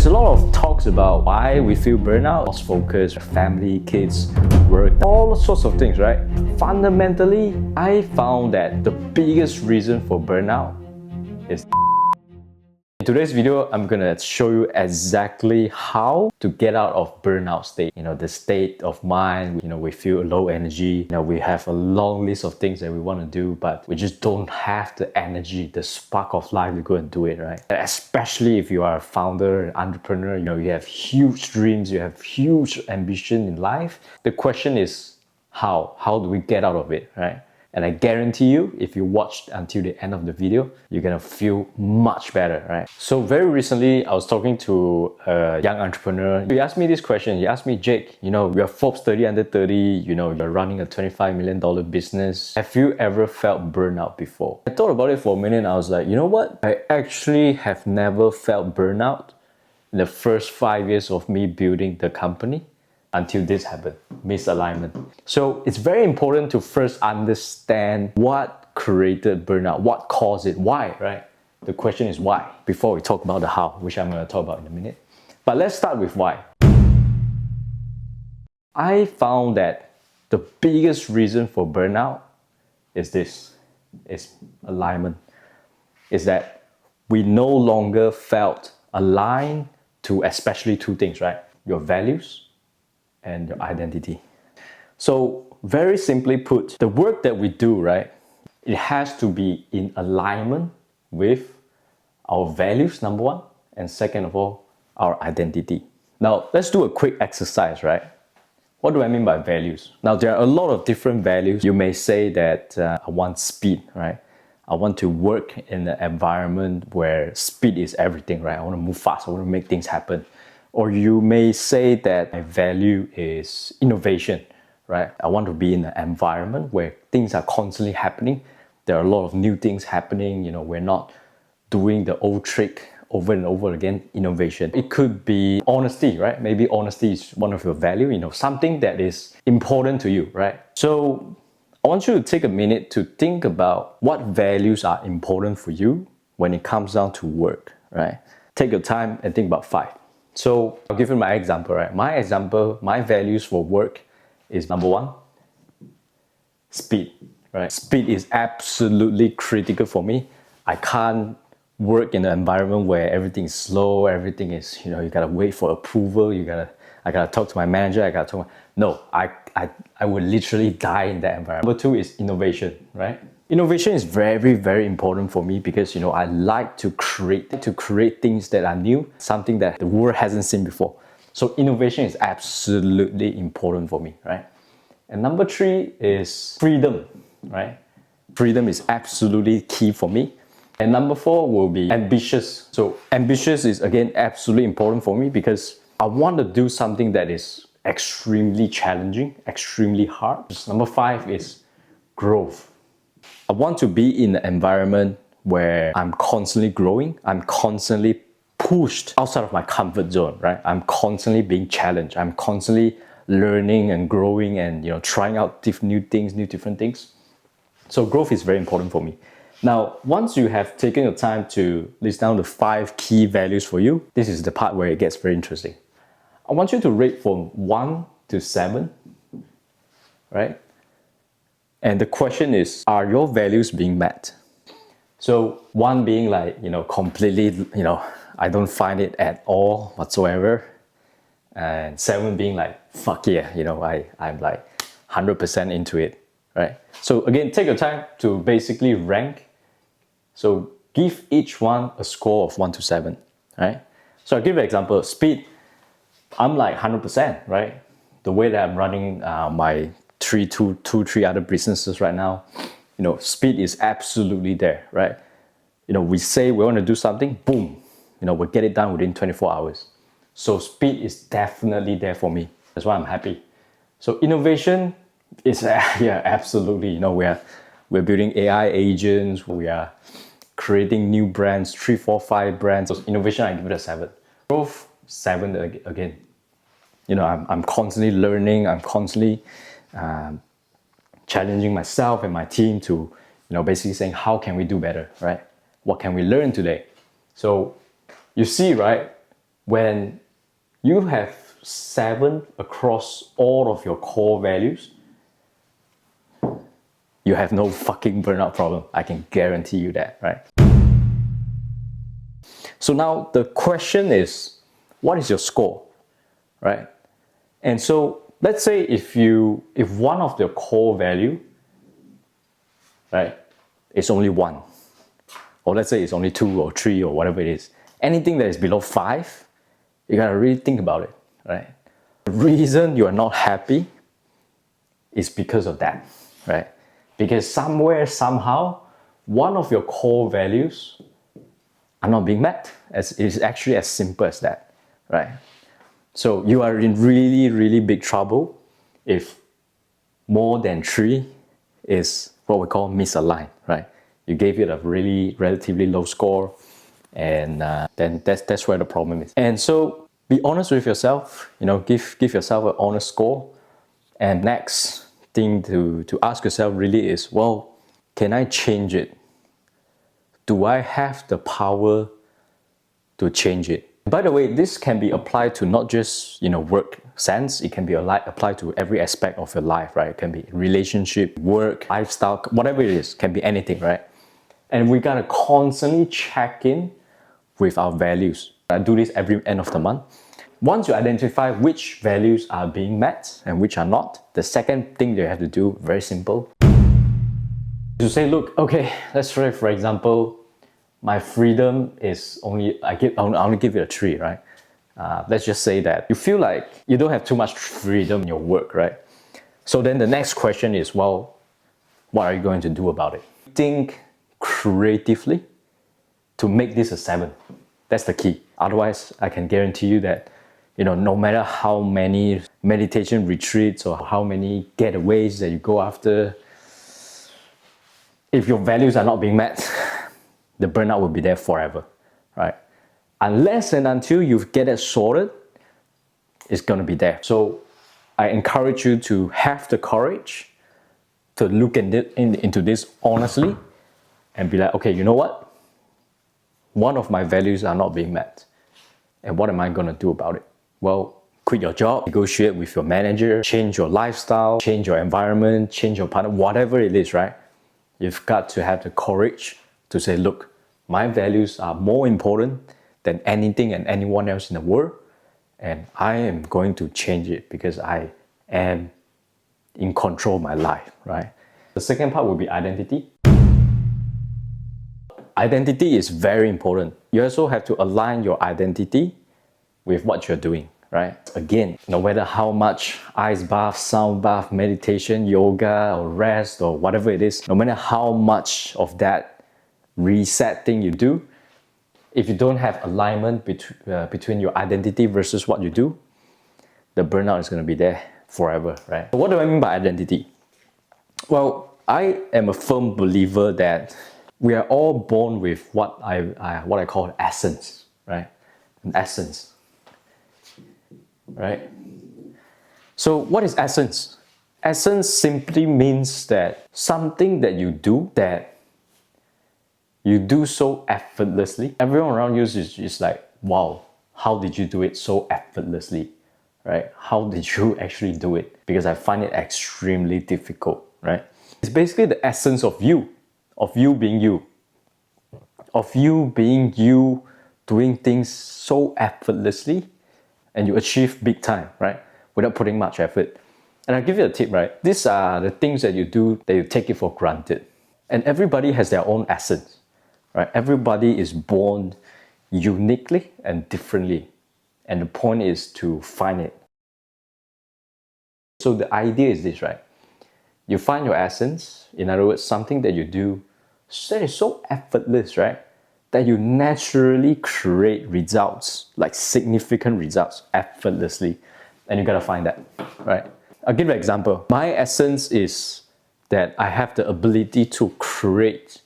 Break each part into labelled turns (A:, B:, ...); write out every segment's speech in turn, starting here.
A: There's a lot of talks about why we feel burnout, lost focus, family, kids, work, all sorts of things, right? Fundamentally, I found that the biggest reason for burnout is in today's video, I'm gonna show you exactly how to get out of burnout state. The state of mind, we feel low energy. We have a long list of things that we want to do, but we just don't have the energy, the spark of life to go and do it, right? Especially if you are a founder, an entrepreneur, you have huge dreams, you have huge ambition in life. The question is, how? How do we get out of it, right? And I guarantee you, if you watched until the end of the video, you're gonna feel much better, right? So very recently, I was talking to a young entrepreneur. He asked me this question. He asked me, Jake, we are Forbes 30 under 30, you're running a $25 million business. Have you ever felt burnout before? I thought about it for a minute and I was like, you know what? I actually have never felt burnout in the first 5 years of me building the company. Until this happened, misalignment. So it's very important to first understand what created burnout, what caused it, why, right? The question is why, before we talk about the how, which I'm going to talk about in a minute. But let's start with why. I found that the biggest reason for burnout is this, is alignment. Is that we no longer felt aligned to especially two things, right? Your values and your identity. So very simply put, the work that we do, right, it has to be in alignment with our values, number one, and second of all, our identity. Now, let's do a quick exercise, right? What do I mean by values? Now, there are a lot of different values. You may say that I want speed, right? I want to work in an environment where speed is everything, right? I want to move fast, I want to make things happen. Or you may say that my value is innovation, right? I want to be in an environment where things are constantly happening. There are a lot of new things happening. We're not doing the old trick over and over again, innovation. It could be honesty, right? Maybe honesty is one of your value, something that is important to you, right? So I want you to take a minute to think about what values are important for you when it comes down to work, right? Take your time and think about 5. So I'll give you my example, right? My values for work is number 1, speed, right? Speed is absolutely critical for me. I can't work in an environment where everything is slow, everything is, you gotta wait for approval, I gotta talk to my manager, No, I would literally die in that environment. Number 2 is innovation, right? Innovation is very, very important for me because, I like to create things that are new, something that the world hasn't seen before. So innovation is absolutely important for me, right? And number 3 is freedom, right? Freedom is absolutely key for me. And number 4 will be ambitious. So ambitious is again absolutely important for me because I want to do something that is extremely challenging, extremely hard. Number 5 is growth. I want to be in an environment where I'm constantly growing, I'm constantly pushed outside of my comfort zone, right? I'm constantly being challenged, I'm constantly learning and growing and trying out new different things. So growth is very important for me. Now, once you have taken the time to list down the 5 key values for you, this is the part where it gets very interesting. I want you to rate from 1 to 7, right? And the question is, are your values being met? So 1 being like, completely, I don't find it at all whatsoever. And 7 being like, fuck yeah, I'm like 100% into it, right? So again, take your time to basically rank. So give each one a score of 1 to 7, right? So I'll give you an example. Speed, I'm like 100%, right? The way that I'm running my 3 other businesses right now, speed is absolutely there, right? We say we want to do something, boom, we get it done within 24 hours. So speed is definitely there for me. That's why I'm happy. So innovation is, yeah, absolutely. We're building AI agents. We are creating new brands, 3, 4, 5 brands. So innovation, I give it a 7. Growth, 7 again. I'm constantly learning. I'm constantly challenging myself and my team to, basically saying, how can we do better, right? What can we learn today? So you see, right? When you have 7 across all of your core values, you have no fucking burnout problem. I can guarantee you that, right? So now the question is, what is your score, right? And so let's say if one of the core value, right, is only 1, or let's say it's only 2 or 3 or whatever it is, anything that is below 5, you gotta really think about it, right? The reason you are not happy is because of that, right? Because somewhere, somehow, one of your core values are not being met. It's actually as simple as that, right? So you are in really, really big trouble if more than 3 is what we call misaligned, right? You gave it a really relatively low score, and then that's where the problem is. And so be honest with yourself, give yourself an honest score. And next thing to ask yourself really is, well, can I change it? Do I have the power to change it? By the way, this can be applied to not just work sense. It can be applied to every aspect of your life, right? It can be relationship, work, lifestyle, whatever it is. Can be anything, right? And we gotta constantly check in with our values. I do this every end of the month. Once you identify which values are being met and which are not, the second thing you have to do, very simple, to say, look, okay, let's say for example, my freedom is only, I only give it a 3, right? Let's just say that you feel like you don't have too much freedom in your work, right? So then the next question is, well, what are you going to do about it? Think creatively to make this a 7. That's the key. Otherwise, I can guarantee you that, no matter how many meditation retreats or how many getaways that you go after, if your values are not being met, the burnout will be there forever, right? Unless and until you get it sorted, it's gonna be there. So I encourage you to have the courage to look into this honestly and be like, okay, you know what? One of my values are not being met. And what am I gonna do about it? Well, quit your job, negotiate with your manager, change your lifestyle, change your environment, change your partner, whatever it is, right? You've got to have the courage to say, look, my values are more important than anything and anyone else in the world, and I am going to change it because I am in control of my life, right? The second part will be identity. Identity is very important. You also have to align your identity with what you're doing, right? Again, no matter how much ice bath, sound bath, meditation, yoga, or rest, or whatever it is, no matter how much of that reset thing you do, if you don't have alignment between your identity versus what you do, the burnout is going to be there forever, right? So what do I mean by identity? Well, I am a firm believer that we are all born with what I call essence, right? An essence, right? So what is essence? Essence simply means that something that you do so effortlessly. Everyone around you is just like, wow, how did you do it so effortlessly, right? How did you actually do it? Because I find it extremely difficult, right? It's basically the essence of you being you, doing things so effortlessly, and you achieve big time, right? Without putting much effort. And I'll give you a tip, right? These are the things that you do that you take it for granted. And everybody has their own essence, right? Everybody is born uniquely and differently. And the point is to find it. So the idea is this, right? You find your essence, in other words, something that you do that is so effortless, right? That you naturally create results, like significant results, effortlessly. And you gotta find that, right? I'll give you an example. My essence is that I have the ability to create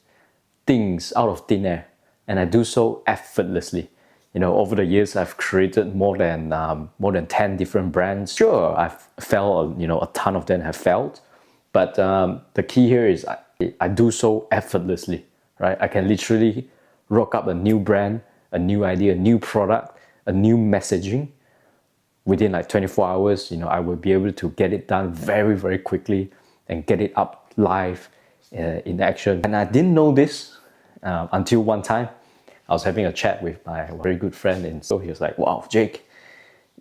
A: things out of thin air, and I do so effortlessly. Over the years, I've created more than 10 different brands. Sure, I've failed, a ton of them have failed, but the key here is I do so effortlessly, right? I can literally rock up a new brand, a new idea, a new product a new messaging, within like 24 hours, I will be able to get it done very, very quickly and get it up live in action. And I didn't know this until one time I was having a chat with my very good friend, and so he was like, wow, Jake,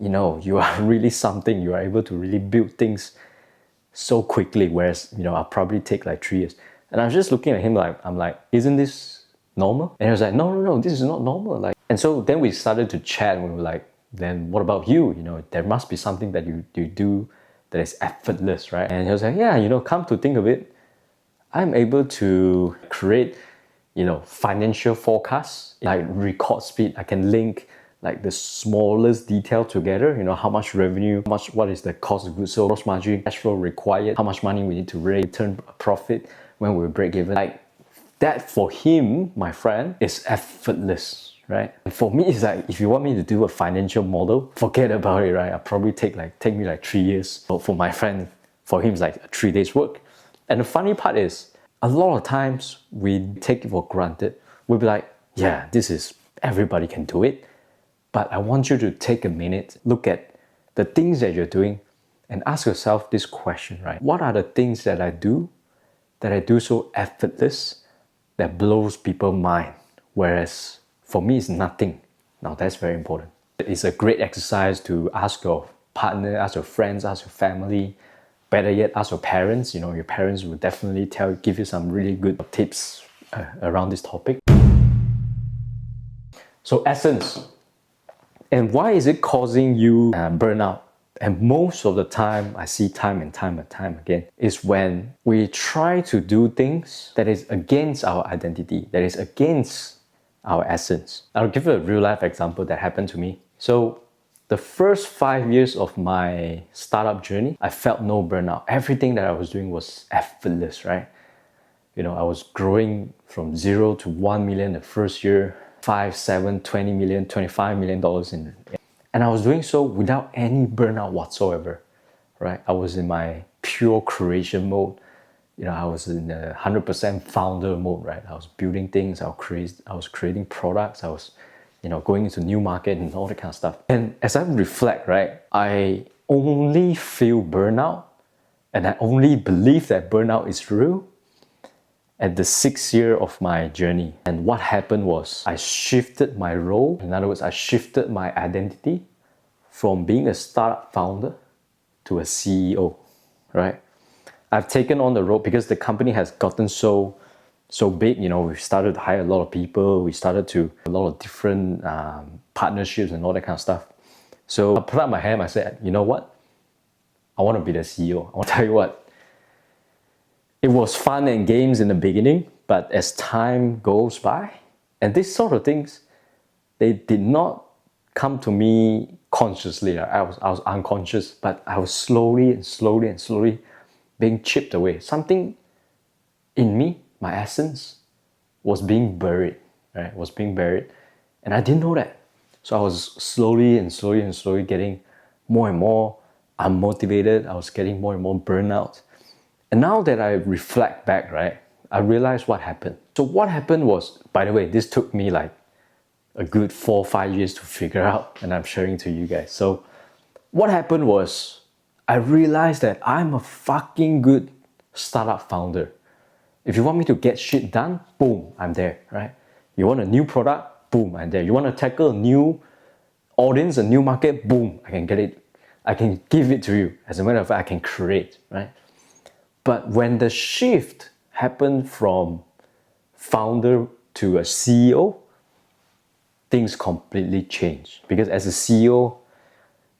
A: you are really something. You are able to really build things so quickly, whereas, I'll probably take like 3 years. And I was just looking at him like, I'm like, isn't this normal? And he was like, no, this is not normal. And so then we started to chat, and we were like, then what about you? There must be something that you do that is effortless, right? And he was like, yeah, come to think of it, I'm able to create, financial forecasts, like record speed. I can link like the smallest detail together, how much revenue, what is the cost of goods sold, gross margin, cash flow required, how much money we need to raise, turn a profit when we break even. Like that for him, my friend, is effortless, right? And for me, it's like, if you want me to do a financial model, forget about it, right? I'll probably take me like 3 years. But for my friend, for him, it's like 3 days work. And the funny part is, a lot of times we take it for granted. We'll be like, yeah, everybody can do it. But I want you to take a minute, look at the things that you're doing, and ask yourself this question, right? What are the things that I do so effortless that blows people's mind? Whereas for me, it's nothing. Now that's very important. It's a great exercise to ask your partner, ask your friends, ask your family. Better yet, ask your parents. Your parents will definitely give you some really good tips around this topic. So essence. And why is it causing you burnout? And most of the time, I see time and time again, is when we try to do things that is against our identity, that is against our essence. I'll give you a real life example that happened to me. So the first 5 years of my startup journey, I felt no burnout. Everything that I was doing was effortless, right? I was growing from 0 to 1 million the first year, 5, 7, 20 million, $25 million and I was doing so without any burnout whatsoever, right? I was in my pure creation mode. I was in a 100% founder mode, right? I was building things, I was creating products, I was, going into new market and all that kind of stuff. And as I reflect, right, I only feel burnout, and I only believe that burnout is real at the 6th year of my journey. And what happened was I shifted my role. In other words, I shifted my identity from being a startup founder to a CEO, right? I've taken on the role because the company has gotten so big. We've started to hire a lot of people. We started to a lot of different partnerships and all that kind of stuff. So I put up my hand. I said, you know what? I want to be the CEO. I want to tell you what. It was fun and games in the beginning, but as time goes by, and these sort of things, they did not come to me consciously. I was unconscious, but I was slowly being chipped away. Something in me, my essence, was being buried, right? Was being buried, and I didn't know that. So I was slowly getting more and more unmotivated. I was getting more and more burnout. And now that I reflect back, right, I realized what happened. So what happened was, by the way, this took me like a good 4 or 5 years to figure out, and I'm sharing to you guys. So what happened was I realized that I'm a fucking good startup founder. If you want me to get shit done, boom, I'm there, right? You want a new product, boom, I'm there. You want to tackle a new audience, a new market, boom, I can get it. I can give it to you. As a matter of fact, I can create, right? But when the shift happened from founder to a CEO, things completely changed. Because as a CEO,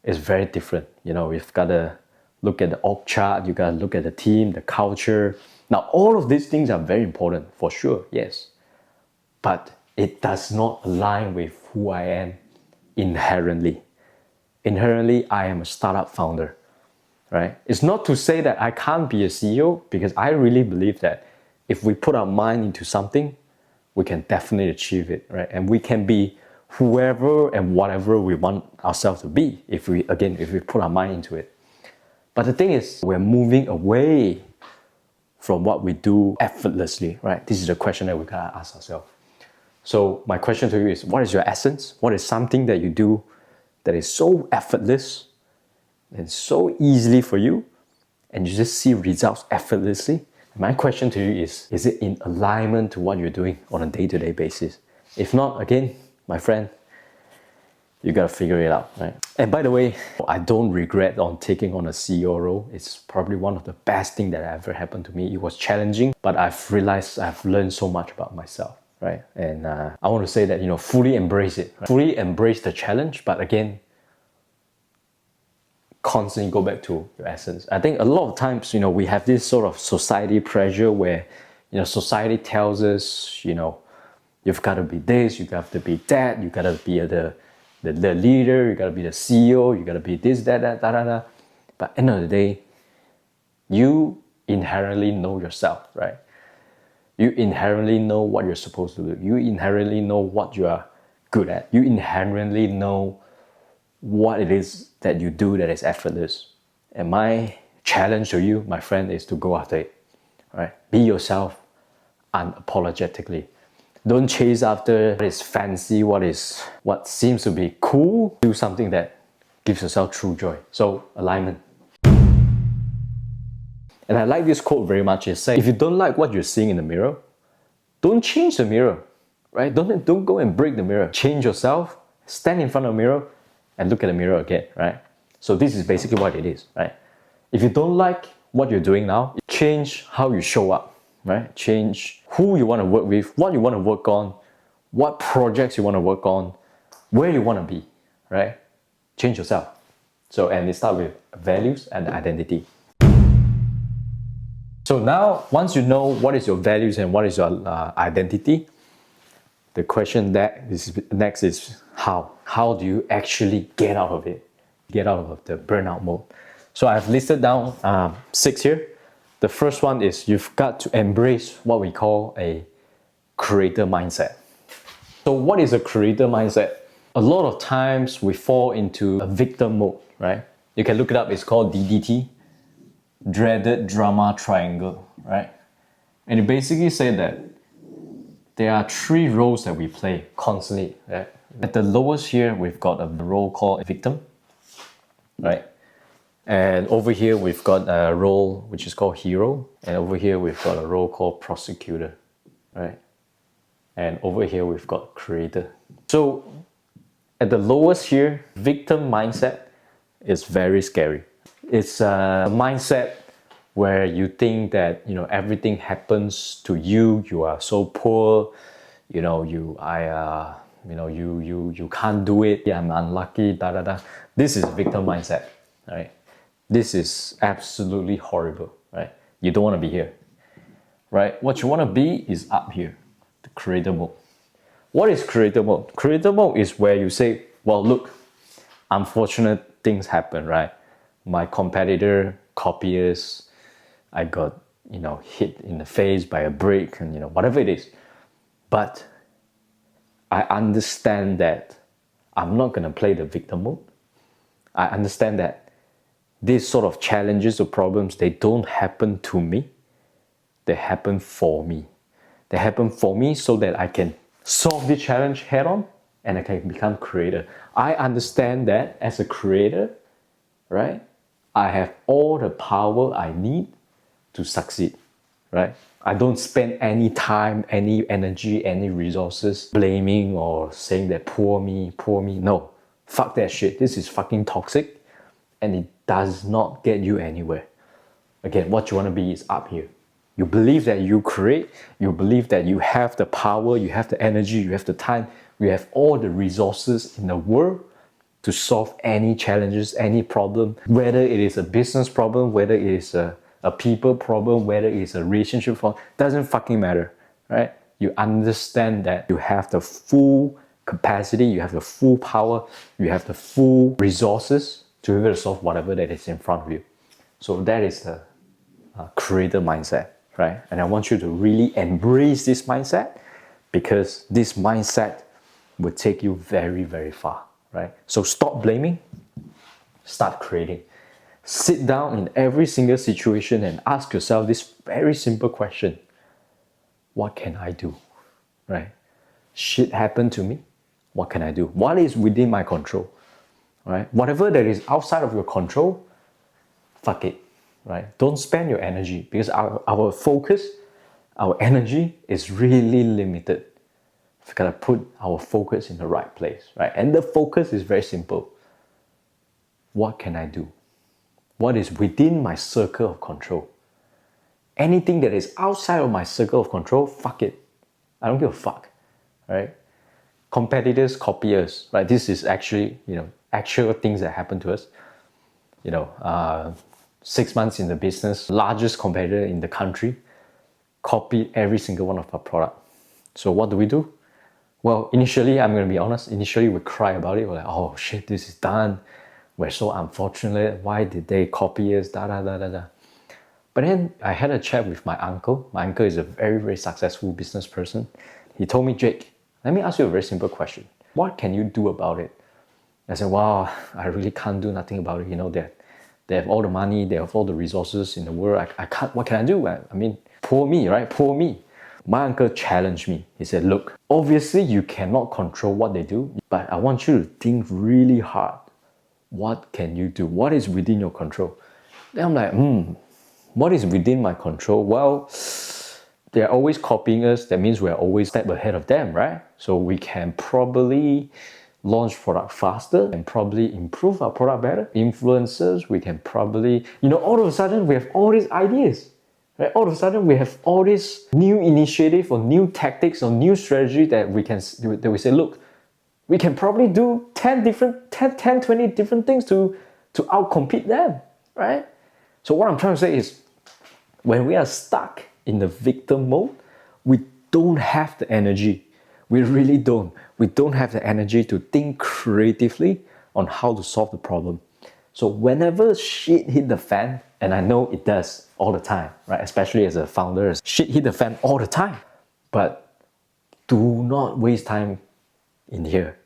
A: it's very different. You've got to look at the org chart, you got to look at the team, the culture. Now, all of these things are very important, for sure, yes. But it does not align with who I am inherently. Inherently, I am a startup founder. Right? It's not to say that I can't be a CEO, because I really believe that if we put our mind into something, we can definitely achieve it, right? And we can be whoever and whatever we want ourselves to be if we put our mind into it. But the thing is, we're moving away from what we do effortlessly, right? This is the question that we gotta ask ourselves. So my question to you is, what is your essence? What is something that you do that is so effortless and so easily for you, and you just see results effortlessly, my question to you is it in alignment to what you're doing on a day-to-day basis? If not, again, my friend, you gotta figure it out, right? And by the way, I don't regret on taking on a CEO role. It's probably one of the best things that ever happened to me. It was challenging, but I've realized I've learned so much about myself, right? And I want to say that, fully embrace it, right? Fully embrace the challenge, but again, constantly go back to your essence. I think a lot of times, we have this sort of society pressure where, society tells us, you've got to be this, you got to be that, you got to be the leader, you got to be the CEO, you got to be this, that, da, da, da. But at the end of the day, you inherently know yourself, right? You inherently know what you're supposed to do. You inherently know what you are good at. You inherently know what it is that you do that is effortless. And my challenge to you, my friend, is to go after it, right? Be yourself unapologetically. Don't chase after what is fancy, what seems to be cool. Do something that gives yourself true joy. So, alignment. And I like this quote very much. It says, if you don't like what you're seeing in the mirror, don't change the mirror, right? Don't go and break the mirror. Change yourself, stand in front of the mirror, and look at the mirror again, right? So this is basically what it is, right? If you don't like what you're doing now, change how you show up, right? Change who you want to work with, what you want to work on, what projects you want to work on, where you want to be, right? Change yourself. So, and it starts with values and identity. So now, once you know what is your values and what is your identity, the question that is next is how? How do you actually get out of it? Get out of the burnout mode. So I've listed down 6 here. The first one is you've got to embrace what we call a creator mindset. So what is a creator mindset? A lot of times we fall into a victim mode, right? You can look it up, it's called DDT, Dreaded Drama Triangle, right? And it basically said that there are 3 roles that we play constantly, right? At the lowest here, we've got a role called victim, right? And over here, we've got a role which is called hero. And over here, we've got a role called prosecutor, right? And over here, we've got creator. So at the lowest here, victim mindset is very scary. It's a mindset where you think that everything happens to you. You are so poor, you can't do it. I'm unlucky. Da da da. This is victim mindset, right? This is absolutely horrible, right? You don't want to be here, right? What you want to be is up here, the creator mode. What is creator mode? Creator mode is where you say, well, look, unfortunate things happen, right? My competitor, copiers, I got, hit in the face by a brick and, whatever it is. But I understand that I'm not going to play the victim mode. I understand that these sort of challenges or problems, they don't happen to me. They happen for me. They happen for me so that I can solve the challenge head on and I can become creator. I understand that as a creator, right? I have all the power I need to succeed, right? I don't spend any time, any energy, any resources blaming or saying that poor me. No, fuck that shit. This is fucking toxic and it does not get you anywhere. Again, what you want to be is up here. You believe that you create, you believe that you have the power, you have the energy, you have the time, you have all the resources in the world to solve any challenges, any problem, whether it is a business problem, whether it is a people problem, whether it is a relationship problem, doesn't fucking matter, right? You understand that you have the full capacity, you have the full power, you have the full resources to be able to solve whatever that is in front of you. So that is the creator mindset, right? And I want you to really embrace this mindset because this mindset will take you very, very far, right? So stop blaming, start creating. Sit down in every single situation and ask yourself this very simple question. What can I do, right? Shit happened to me. What can I do? What is within my control? right? Whatever that is outside of your control, fuck it, right? Don't spend your energy because our focus, our energy is really limited. We've got to put our focus in the right place, right? And the focus is very simple. What can I do? What is within my circle of control? Anything that is outside of my circle of control, fuck it. I don't give a fuck, right? Competitors copy us, right? This is actually, actual things that happen to us. 6 months in the business, largest competitor in the country, copied every single one of our product. So what do? Well, initially, I'm going to be honest, initially we cry about it. We're like, oh shit, this is done. We're so unfortunate. Why did they copy us? Da da da da da. But then I had a chat with my uncle. My uncle is a very, very successful business person. He told me, Jake, let me ask you a very simple question. What can you do about it? I said, wow, I really can't do nothing about it. They have all the money, they have all the resources in the world. I can't, what can I do? I mean, poor me, right? Poor me. My uncle challenged me. He said, look, obviously you cannot control what they do, but I want you to think really hard. What can you do? What is within your control? Then I'm like, what is within my control? Well, they're always copying us. That means we're always a step ahead of them, right? So we can probably launch product faster and probably improve our product better. Influencers, we can probably, all of a sudden we have all these ideas, right? All of a sudden we have all this new initiative or new tactics or new strategy that we say, look, we can probably do 10, 20 different things to outcompete them, right? So what I'm trying to say is, when we are stuck in the victim mode, we don't have the energy. We really don't. We don't have the energy to think creatively on how to solve the problem. So whenever shit hit the fan, and I know it does all the time, right? Especially as a founder, shit hit the fan all the time. But do not waste time in here.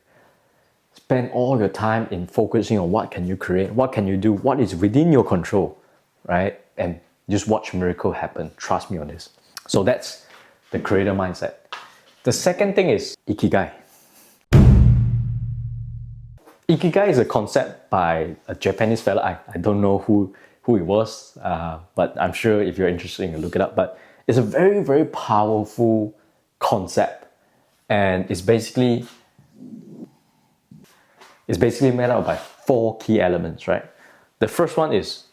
A: Spend all your time in focusing on what can you create, what can you do, what is within your control, right? And just watch miracle happen. Trust me on this. So that's the creator mindset. The second thing is Ikigai. Ikigai is a concept by a Japanese fella. I don't know who it was, but I'm sure if you're interested, you can look it up. But it's a very, very powerful concept. And it's basically made up by 4 key elements, right? The first one is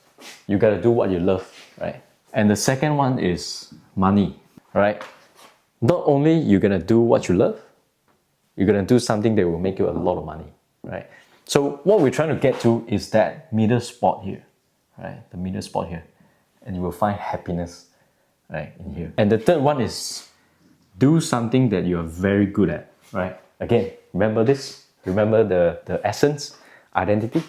A: you gotta do what you love, right? And the second one is money, right? Not only you're gonna do what you love, you're gonna do something that will make you a lot of money, right? So what we're trying to get to is that middle spot here, right? The middle spot here. And you will find happiness, right, in here. And the third one is do something that you're very good at, right? Again, remember this? Remember the essence, identity?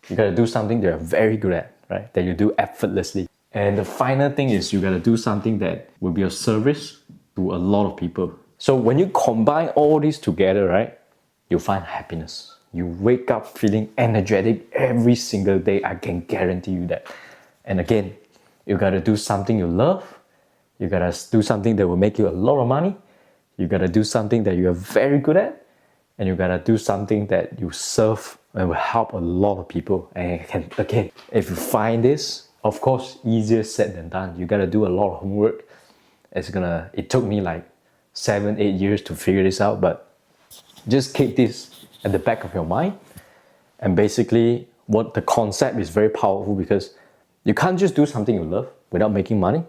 A: You gotta do something that you're very good at, right? That you do effortlessly. And the final thing is you gotta do something that will be of service to a lot of people. So when you combine all these together, right, you'll find happiness. You wake up feeling energetic every single day. I can guarantee you that. And again, you gotta do something you love. You gotta do something that will make you a lot of money. You gotta do something that you're very good at. And you gotta do something that you serve and will help a lot of people. And again, if you find this, of course, easier said than done. You gotta do a lot of homework. It took me like 7-8 years to figure this out, but just keep this at the back of your mind. And basically, what the concept is very powerful because you can't just do something you love without making money.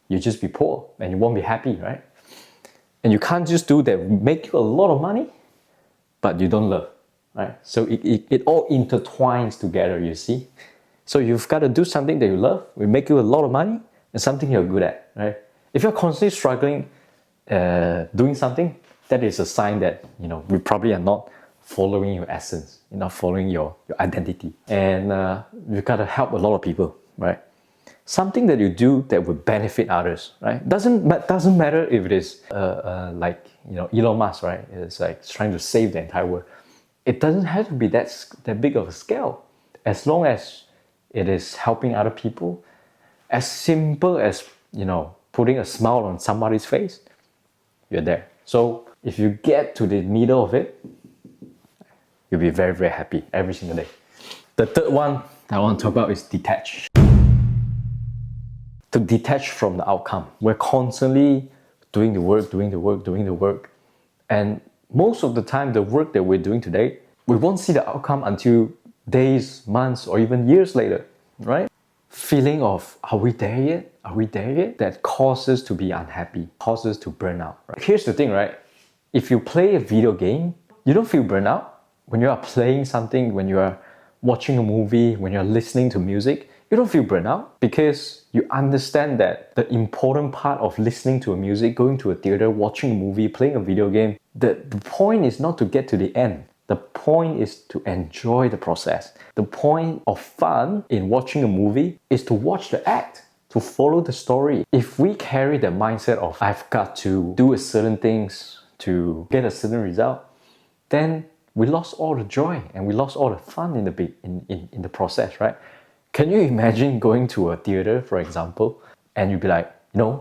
A: You just be poor and you won't be happy, right? And you can't just do that make you a lot of money, but you don't love, right? So it all intertwines together, you see? So you've got to do something that you love, will make you a lot of money, and something you're good at, right? If you're constantly struggling doing something, that is a sign that, we probably are not following your essence, you're not following your identity. And you've got to help a lot of people, right? Something that you do that will benefit others, right? Doesn't matter if it is like Elon Musk, right? It's like trying to save the entire world. It doesn't have to be that big of a scale, as long as it is helping other people. As simple as putting a smile on somebody's face, you're there. So if you get to the middle of it, you'll be very, very happy every single day. The third one that I want to talk about is detach. To detach from the outcome. We're constantly doing the work. And most of the time, the work that we're doing today, we won't see the outcome until days, months, or even years later, right? Feeling of, are we there yet? Are we there yet? That causes to be unhappy, causes to burn out. Right? Here's the thing, right? If you play a video game, you don't feel burnout. When you are playing something, when you are watching a movie, when you're listening to music, you don't feel burnout because you understand that the important part of listening to a music, going to a theater, watching a movie, playing a video game, the point is not to get to the end. The point is to enjoy the process. The point of fun in watching a movie is to watch the act, to follow the story. If we carry the mindset of I've got to do a certain things to get a certain result, then we lost all the joy and we lost all the fun in the process, right? Can you imagine going to a theater, for example, and you'd be like,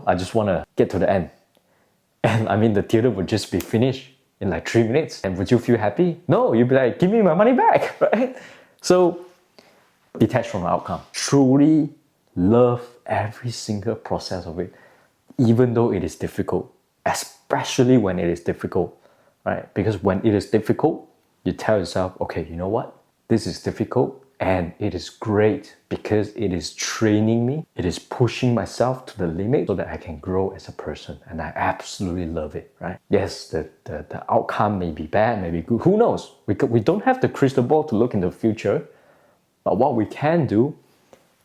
A: I just want to get to the end. And I mean, the theater would just be finished in like 3 minutes. And would you feel happy? No, you'd be like, give me my money back, right? So detach from the outcome. Truly love every single process of it, even though it is difficult, especially when it is difficult, right? Because when it is difficult, you tell yourself, okay, you know what? This is difficult and it is great because it is training me. It is pushing myself to the limit so that I can grow as a person. And I absolutely love it, right? Yes, the outcome may be bad, may be good. Who knows? We don't have the crystal ball to look in the future. But what we can do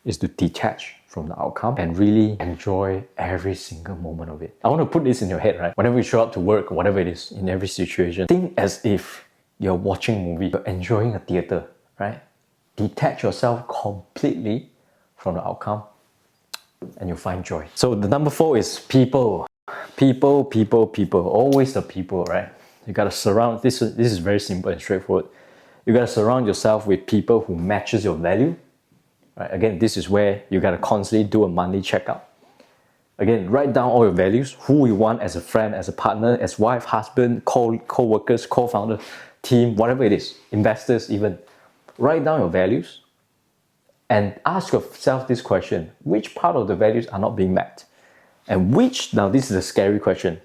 A: is to detach from the outcome and really enjoy every single moment of it. I want to put this in your head, right? Whenever you show up to work, whatever it is, in every situation, think as if you're watching a movie, you're enjoying a theater, right? Detach yourself completely from the outcome and you'll find joy. So the number 4 is people. People. Always the people, right? You gotta surround, this is very simple and straightforward. You gotta surround yourself with people who matches your value. Right? Again, this is where you gotta constantly do a monthly checkup. Again, write down all your values, who you want as a friend, as a partner, as wife, husband, co-workers, co-founder, team, whatever it is, investors even. Write down your values and ask yourself this question: which part of the values are not being met? And now this is a scary question,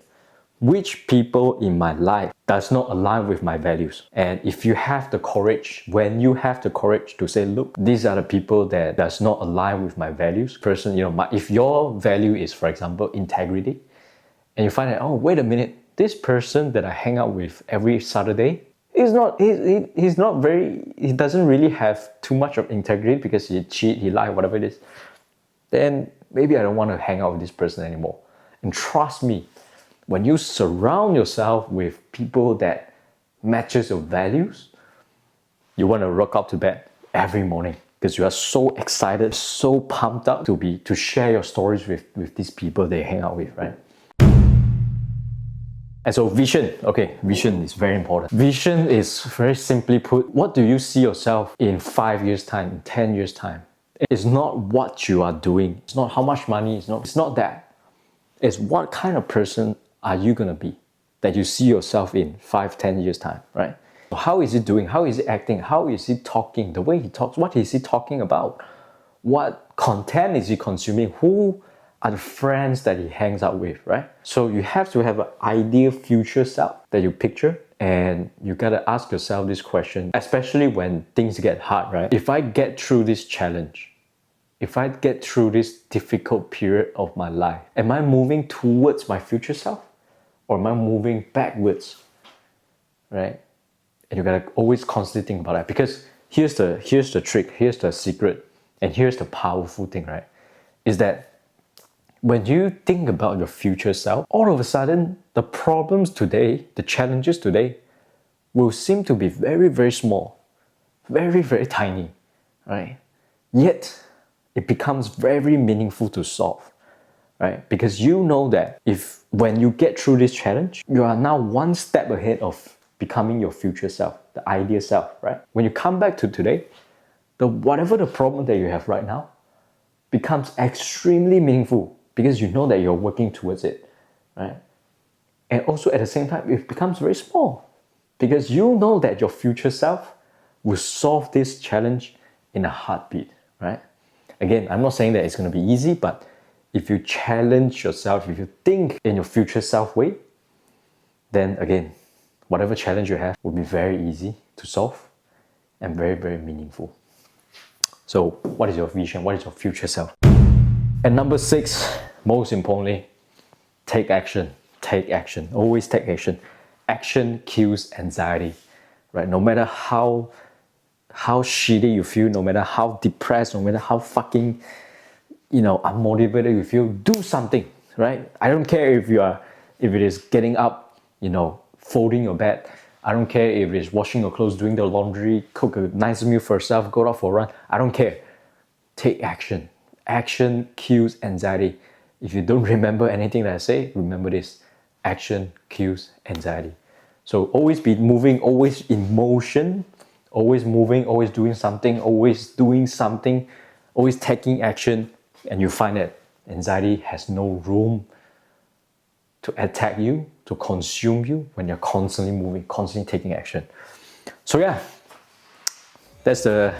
A: which people in my life does not align with my values? And if you have the courage, when you have the courage to say, look, these are the people that does not align with my values. If your value is, for example, integrity, and you find that, oh, wait a minute, this person that I hang out with every Saturday, he doesn't really have too much of integrity because he cheat, he lie, whatever it is, then maybe I don't want to hang out with this person anymore. And trust me, when you surround yourself with people that matches your values, you want to rock up to bed every morning because you are so excited, so pumped up to share your stories with these people that you hang out with, right? And so vision, okay, vision is very important. Vision is, very simply put, what do you see yourself in 5 years' time, in 10 years' time? It's not what you are doing. It's not how much money, it's not that. It's what kind of person are you gonna be that you see yourself in 5, 10 years' time, right? How is he doing? How is he acting? How is he talking? The way he talks, what is he talking about? What content is he consuming? Who are the friends that he hangs out with, right? So you have to have an ideal future self that you picture, and you gotta ask yourself this question, especially when things get hard, right? If I get through this challenge, if I get through this difficult period of my life, am I moving towards my future self or am I moving backwards, right? And you gotta always constantly think about that, because here's the trick, here's the secret, and here's the powerful thing, right? Is that when you think about your future self, all of a sudden, the problems today, the challenges today, will seem to be very, very small, very, very tiny, right? Yet, it becomes very meaningful to solve, right? Because you know that when you get through this challenge, you are now one step ahead of becoming your future self, the ideal self, right? When you come back to today, whatever the problem that you have right now becomes extremely meaningful because you know that you're working towards it, right? And also at the same time, it becomes very small because you know that your future self will solve this challenge in a heartbeat, right? Again, I'm not saying that it's going to be easy, but if you challenge yourself, if you think in your future self way, then again, whatever challenge you have will be very easy to solve and very, very meaningful. So what is your vision? What is your future self? And number 6, most importantly, take action. Take action. Always take action. Action kills anxiety, right? No matter how shitty you feel, no matter how depressed, no matter how fucking, unmotivated you feel, do something, right? I don't care if it is getting up, folding your bed. I don't care if it is washing your clothes, doing the laundry, cook a nice meal for yourself, go out for a run. I don't care. Take action. Action kills anxiety. If you don't remember anything that I say, remember this. Action kills anxiety. So always be moving, always in motion, always moving, always doing something, always taking action, and you find that anxiety has no room to attack you, to consume you when you're constantly moving, constantly taking action. So yeah, that's the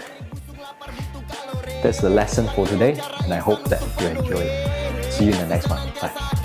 A: lesson for today, and I hope that you enjoy it. See you in the next one. Bye.